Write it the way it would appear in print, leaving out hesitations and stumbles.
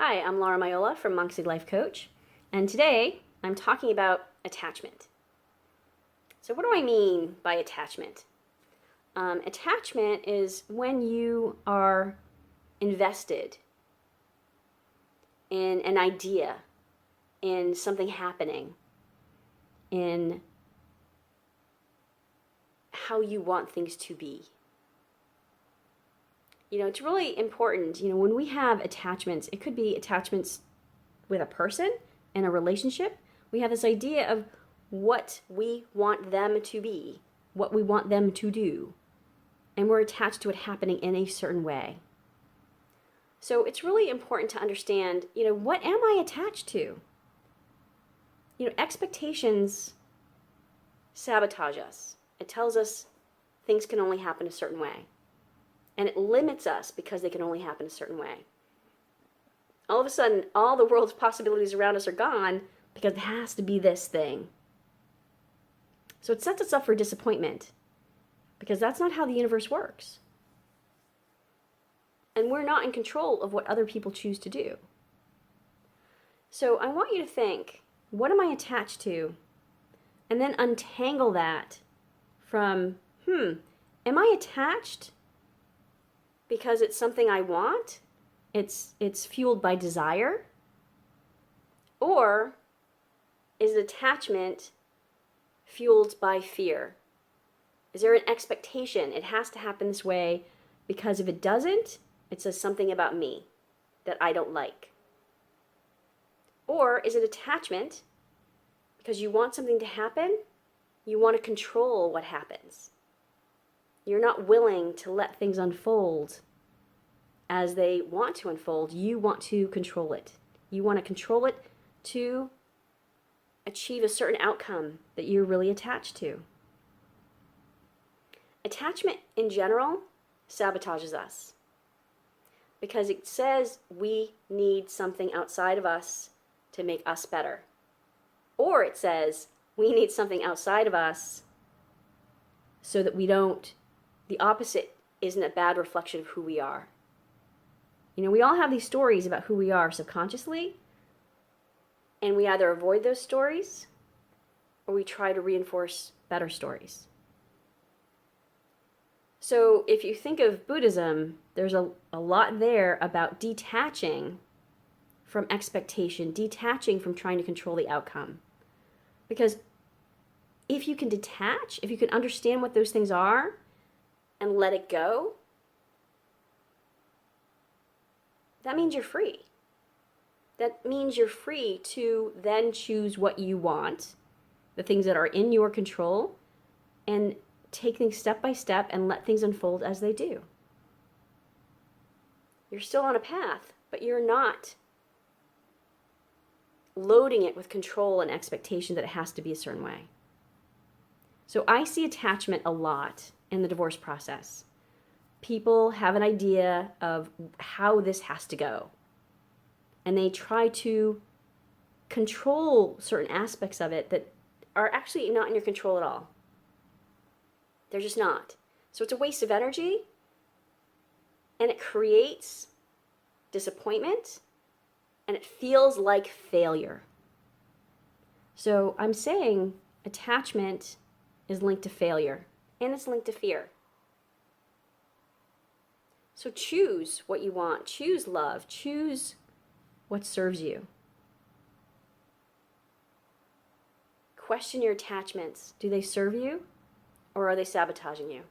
Hi, I'm Laura Miolla from Monksy Life Coach, and today I'm talking about attachment. So what do I mean by attachment? Attachment is when you are invested in an idea, in something happening, in how you want things to be. It's really important, when we have attachments, it could be attachments with a person in a relationship. We have this idea of what we want them to be, what we want them to do, and we're attached to it happening in a certain way. So it's really important to understand, what am I attached to? Expectations sabotage us. It tells us things can only happen a certain way. And it limits us because they can only happen a certain way. All of a sudden, all the world's possibilities around us are gone because it has to be this thing. So it sets us up for disappointment because that's not how the universe works. And we're not in control of what other people choose to do. So I want you to think, what am I attached to? And then untangle that from, am I attached because it's something I want? It's fueled by desire? Or is attachment fueled by fear? Is there an expectation? It has to happen this way because if it doesn't, it says something about me that I don't like. Or is it attachment because you want something to happen? You want to control what happens. You're not willing to let things unfold as they want to unfold. You want to control it. You want to control it to achieve a certain outcome that you're really attached to. Attachment in general sabotages us because it says we need something outside of us to make us better. Or it says we need something outside of us so that the opposite isn't a bad reflection of who we are. We all have these stories about who we are subconsciously, and we either avoid those stories or we try to reinforce better stories. So if you think of Buddhism, there's a lot there about detaching from expectation, detaching from trying to control the outcome. Because if you can detach, if you can understand what those things are and let it go, that means you're free. That means you're free to then choose what you want, the things that are in your control, and take things step by step and let things unfold as they do. You're still on a path, but you're not loading it with control and expectation that it has to be a certain way. So I see attachment a lot in the divorce process. People have an idea of how this has to go, and they try to control certain aspects of it that are actually not in your control at all. They're just not. So it's a waste of energy, and it creates disappointment, and it feels like failure. So I'm saying attachment is linked to failure, and it's linked to fear. So choose what you want. Choose love. Choose what serves you. Question your attachments. Do they serve you, or are they sabotaging you?